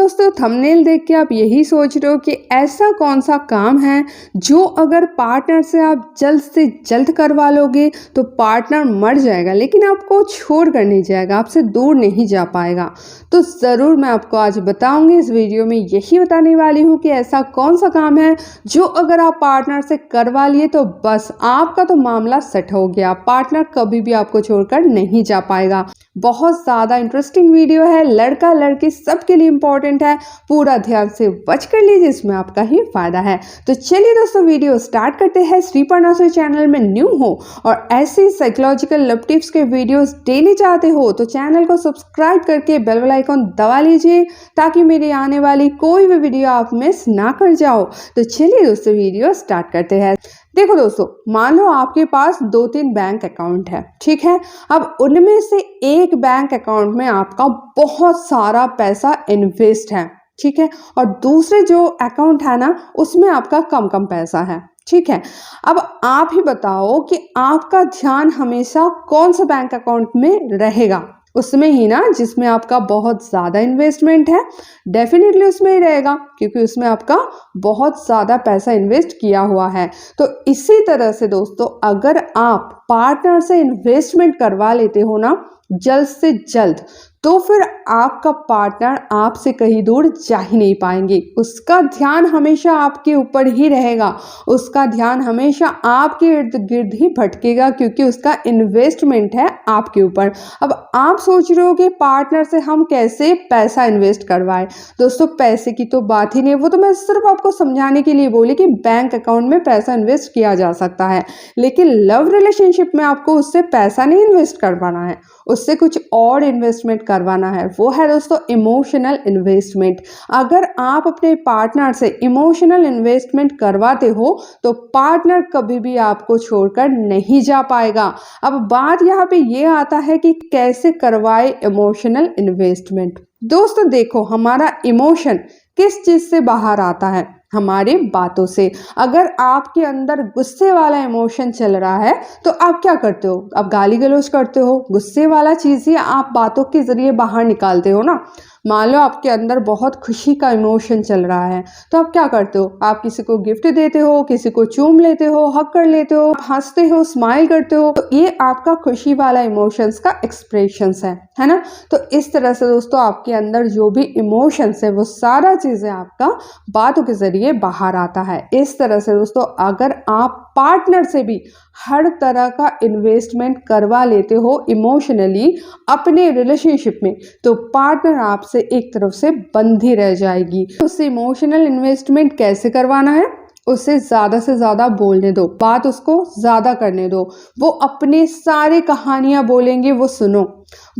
दोस्तों थंबनेल देख के आप यही सोच रहे हो कि ऐसा कौन सा काम है जो अगर पार्टनर से आप जल्द से जल्द करवा लोगे तो पार्टनर मर जाएगा लेकिन आपको छोड़ कर नहीं जाएगा, आपसे दूर नहीं जा पाएगा। तो ज़रूर मैं आपको आज बताऊंगी इस वीडियो में, यही बताने वाली हूँ कि ऐसा कौन सा काम है जो अगर आप पार्टनर से करवा लिए तो बस आपका तो मामला सेट हो गया, पार्टनर कभी भी आपको छोड़कर नहीं जा पाएगा। बहुत ज़्यादा इंटरेस्टिंग वीडियो है, लड़का लड़की सबके लिए इंपॉर्टेंट है, पूरा ध्यान से वॉच कर लीजिए, इसमें आपका ही फायदा है। तो चलिए दोस्तों वीडियो स्टार्ट करते हैं। श्रीपर्णा चैनल में न्यू हो और ऐसी साइकोलॉजिकल लव टिप्स के वीडियोस डेली चाहते हो तो चैनल को सब्सक्राइब करके बेल आइकन दबा लीजिए ताकि मेरी आने वाली कोई भी वीडियो आप मिस ना कर जाओ। तो चलिए दोस्तों वीडियो स्टार्ट करते हैं। देखो दोस्तों, मान लो आपके पास 2-3 बैंक अकाउंट है, ठीक है। अब उनमें से एक बैंक अकाउंट में आपका बहुत सारा पैसा इन्वेस्ट है, ठीक है, और दूसरे जो अकाउंट है ना उसमें आपका कम कम पैसा है, ठीक है। अब आप ही बताओ कि आपका ध्यान हमेशा कौन सा बैंक अकाउंट में रहेगा? उसमें ही ना जिसमें आपका बहुत ज़्यादा इन्वेस्टमेंट है, डेफिनेटली उसमें ही रहेगा क्योंकि उसमें आपका बहुत ज़्यादा पैसा इन्वेस्ट किया हुआ है। तो इसी तरह से दोस्तों अगर आप पार्टनर से इन्वेस्टमेंट करवा लेते हो ना जल्द से जल्द, तो फिर आपका पार्टनर आपसे कहीं दूर जा ही नहीं पाएंगे। उसका ध्यान हमेशा आपके ऊपर ही रहेगा, उसका ध्यान हमेशा आपके इर्द गिर्द ही भटकेगा क्योंकि उसका इन्वेस्टमेंट है आपके ऊपर। अब आप सोच रहे हो कि पार्टनर से हम कैसे पैसा इन्वेस्ट करवाएं। दोस्तों पैसे की तो बात ही नहीं, वो तो मैं सिर्फ आपको समझाने के लिए बोली कि बैंक अकाउंट में पैसा इन्वेस्ट किया जा सकता है, लेकिन लव रिलेशनशिप में आपको उससे पैसा नहीं इन्वेस्ट करवाना है, उससे कुछ और इन्वेस्टमेंट करवाना है। वो है दोस्तों इमोशनल इन्वेस्टमेंट। अगर आप अपने पार्टनर से इमोशनल इन्वेस्टमेंट करवाते हो तो पार्टनर कभी भी आपको छोड़कर नहीं जा पाएगा। अब बात यहाँ पे ये आता है कि कैसे करवाए इमोशनल इन्वेस्टमेंट। दोस्तों देखो, हमारा इमोशन किस चीज से बाहर आता है? हमारी बातों से। अगर आपके अंदर गुस्से वाला इमोशन चल रहा है तो आप क्या करते हो? आप गाली गलौज करते हो, गुस्से वाला चीज़ ही आप बातों के जरिए बाहर निकालते हो ना। मान लो आपके अंदर बहुत खुशी का इमोशन चल रहा है तो आप क्या करते हो? आप किसी को गिफ्ट देते हो, किसी को चूम लेते हो, हक कर लेते हो, हंसते हो, स्माइल करते हो। तो ये आपका खुशी वाला इमोशंस का एक्सप्रेशंस है ना। तो इस तरह से दोस्तों आपके अंदर जो भी इमोशंस है वो सारा चीज़ें आपका बातों के जरिए बाहर आता है। इस तरह से दोस्तों अगर आप पार्टनर से भी हर तरह का इन्वेस्टमेंट करवा लेते हो इमोशनली अपने रिलेशनशिप में, तो पार्टनर आपसे एक तरफ से बंद ही रह जाएगी। उससे इमोशनल इन्वेस्टमेंट कैसे करवाना है? उससे ज़्यादा से ज़्यादा बोलने दो, बात उसको ज़्यादा करने दो, वो अपने सारे कहानियाँ बोलेंगे वो सुनो,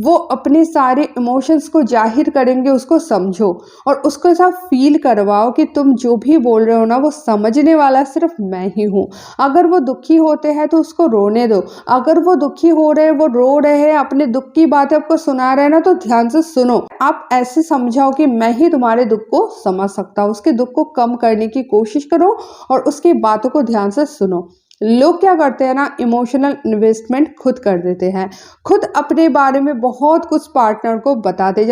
वो अपने सारे इमोशंस को जाहिर करेंगे उसको समझो और उसको ऐसा फील करवाओ कि तुम जो भी बोल रहे हो ना वो समझने वाला सिर्फ मैं ही हूँ। अगर वो दुखी होते हैं तो उसको रोने दो, अगर वो दुखी हो रहे हैं, वो रो रहे हैं, अपने दुख की बातें आपको सुना रहे हैं ना तो ध्यान से सुनो। आप ऐसे समझाओ कि मैं ही तुम्हारे दुख को समझ सकता हूँ, उसके दुख को कम करने की कोशिश करो और उसकी बातों को ध्यान से सुनो। लोग क्या करते हैं ना, इमोशनल इन्वेस्टमेंट खुद कर देते हैं, खुद अपने बारे में बहुत कुछ पार्टनर को बताते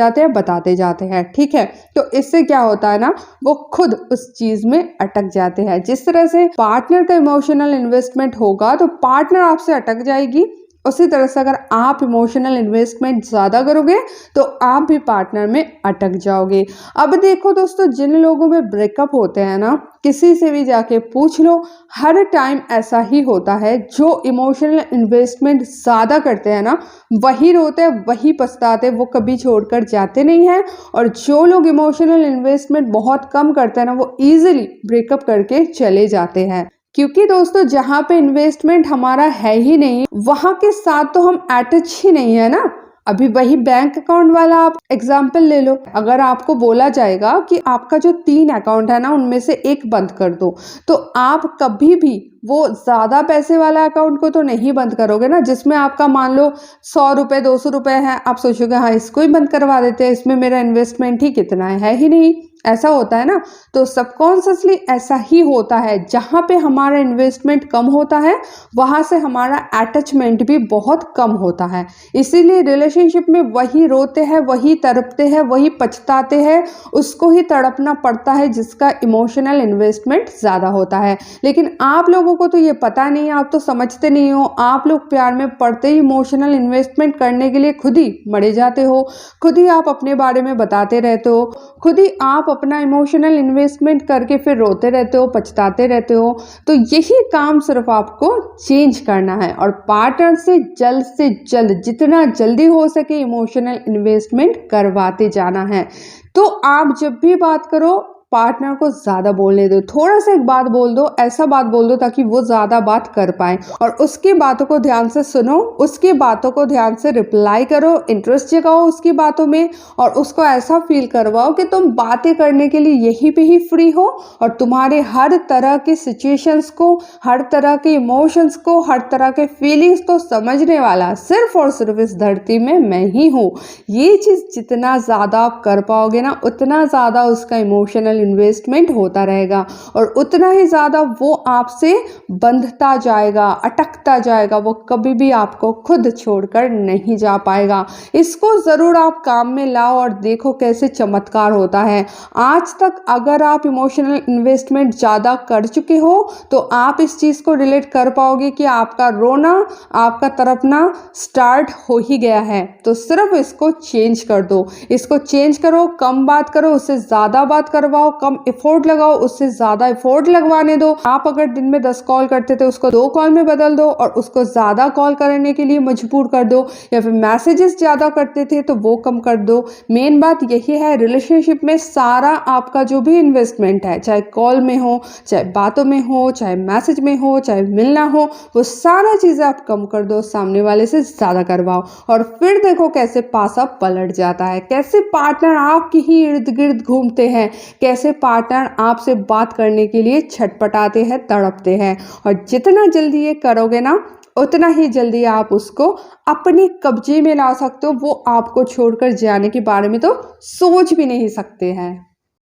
जाते हैं, ठीक है। तो इससे क्या होता है ना, वो खुद उस चीज में अटक जाते हैं। जिस तरह से पार्टनर का इमोशनल इन्वेस्टमेंट होगा तो पार्टनर आपसे अटक जाएगी, उसी तरह से अगर आप इमोशनल इन्वेस्टमेंट ज़्यादा करोगे तो आप भी पार्टनर में अटक जाओगे। अब देखो दोस्तों, जिन लोगों में ब्रेकअप होते हैं ना, किसी से भी जाके पूछ लो, हर टाइम ऐसा ही होता है। जो इमोशनल इन्वेस्टमेंट ज़्यादा करते हैं ना वही रोते हैं, वही पछताते हैं, वो कभी छोड़कर जाते नहीं हैं। और जो लोग इमोशनल इन्वेस्टमेंट बहुत कम करते हैं ना वो ईजिली ब्रेकअप करके चले जाते हैं। क्योंकि दोस्तों जहाँ पे इन्वेस्टमेंट हमारा है ही नहीं वहाँ के साथ तो हम अटैच ही नहीं है ना। अभी वही बैंक अकाउंट वाला आप एग्जाम्पल ले लो। अगर आपको बोला जाएगा कि आपका जो 3 अकाउंट है ना उनमें से एक बंद कर दो, तो आप कभी भी वो ज़्यादा पैसे वाला अकाउंट को तो नहीं बंद करोगे ना, जिसमें आपका मान लो 100 रुपये 200 रुपये है। आप सोचोगे हाँ इसको ही बंद करवा देते हैं, इसमें मेरा इन्वेस्टमेंट ही कितना है ही नहीं। ऐसा होता है ना, तो सबकॉन्शियसली ऐसा ही होता है। जहाँ पे हमारा इन्वेस्टमेंट कम होता है वहाँ से हमारा अटैचमेंट भी बहुत कम होता है। इसीलिए रिलेशनशिप में वही रोते हैं, वही तड़पते हैं, वही पछताते हैं, उसको ही तड़पना पड़ता है जिसका इमोशनल इन्वेस्टमेंट ज़्यादा होता है। लेकिन आप लोगों को तो ये पता नहीं है, आप तो समझते नहीं हो। आप लोग प्यार में पड़ते ही इमोशनल इन्वेस्टमेंट करने के लिए खुद ही मरे जाते हो, खुद ही आप अपने बारे में बताते रहते हो, खुद ही आप अपना इमोशनल इन्वेस्टमेंट करके फिर रोते रहते हो, पछताते रहते हो। तो यही काम सिर्फ आपको चेंज करना है और पार्टनर से जल्द जितना जल्दी हो सके इमोशनल इन्वेस्टमेंट करवाते जाना है। तो आप जब भी बात करो पार्टनर को ज़्यादा बोलने दो, थोड़ा सा एक बात बोल दो, ऐसा बात बोल दो ताकि वो ज़्यादा बात कर पाए और उसकी बातों को ध्यान से सुनो, उसकी बातों को ध्यान से रिप्लाई करो, इंटरेस्ट जगाओ उसकी बातों में और उसको ऐसा फील करवाओ कि तुम बातें करने के लिए यहीं पे ही फ्री हो और तुम्हारे हर तरह के सिचुएशंस को, हर तरह के इमोशंस को, हर तरह के फीलिंग्स को समझने वाला सिर्फ और सिर्फ इस धरती में मैं ही हूँ। ये चीज़ जितना ज़्यादा आप कर पाओगे ना, उतना ज़्यादा उसका इमोशनल इन्वेस्टमेंट होता रहेगा और उतना ही ज़्यादा वो आपसे बंधता जाएगा, अटकता जाएगा, वो कभी भी आपको खुद छोड़कर नहीं जा पाएगा। इसको ज़रूर आप काम में लाओ और देखो कैसे चमत्कार होता है। आज तक अगर आप इमोशनल इन्वेस्टमेंट ज़्यादा कर चुके हो तो आप इस चीज़ को रिलेट कर पाओगे कि आपका रोना, आपका तड़पना स्टार्ट हो ही गया है। तो सिर्फ इसको चेंज कर दो, इसको चेंज करो, कम बात करो, उससे ज़्यादा बात करवाओ, कम एफोर्ट लगाओ, उससे ज़्यादा एफोर्ट लगवाने दो। आप अगर दिन में 10 कॉल करते थे उसको 2 कॉल में बदल दो और उसको ज़्यादा कॉल करने के लिए मजबूर कर दो, या फिर मैसेजेस ज़्यादा करते थे तो वो कम कर दो। मेन बात यही है, रिलेशनशिप में सारा आपका जो भी इन्वेस्टमेंट है, चाहे कॉल में हो, चाहे बातों में हो, चाहे मैसेज में हो, चाहे मिलना हो, वो सारा चीज़ें आप कम कर दो, सामने वाले से ज़्यादा करवाओ और फिर देखो कैसे पासा पलट जाता है, कैसे पार्टनर आपके ही इर्द गिर्द घूमते हैं, कैसे पार्टनर आपसे बात करने के लिए छटपटाते हैं, तड़पते हैं। और जितना जल्दी ये करोगे ना उतना ही जल्दी आप उसको अपने कब्जे में ला सकते हो। वो आपको छोड़कर जाने के बारे में तो सोच भी नहीं सकते हैं।